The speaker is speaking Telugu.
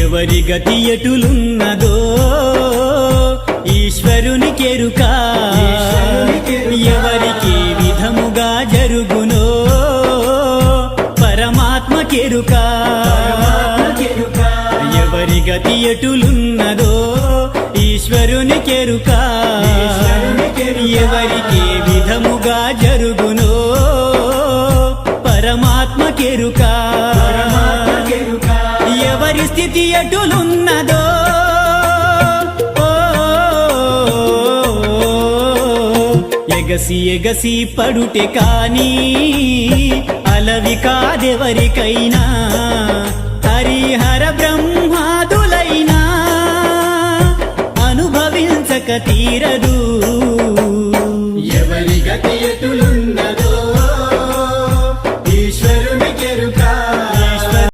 ఎవరి గతి ఎటులున్నదో ఈశ్వరునికెరుక ఎవరికి విధముగా జరుగునో పరమాత్మకెరుక ఎవరి గతి ఎటులున్నదో ఈశ్వరునికెరుక ఎవరికి విధముగా జరుగునో పరమాత్మకెరుక ఎవరి స్థితి ఎటులున్నదో ఎగసి ఎగసి పడుటే కాని అలవి కాదెవరికైనా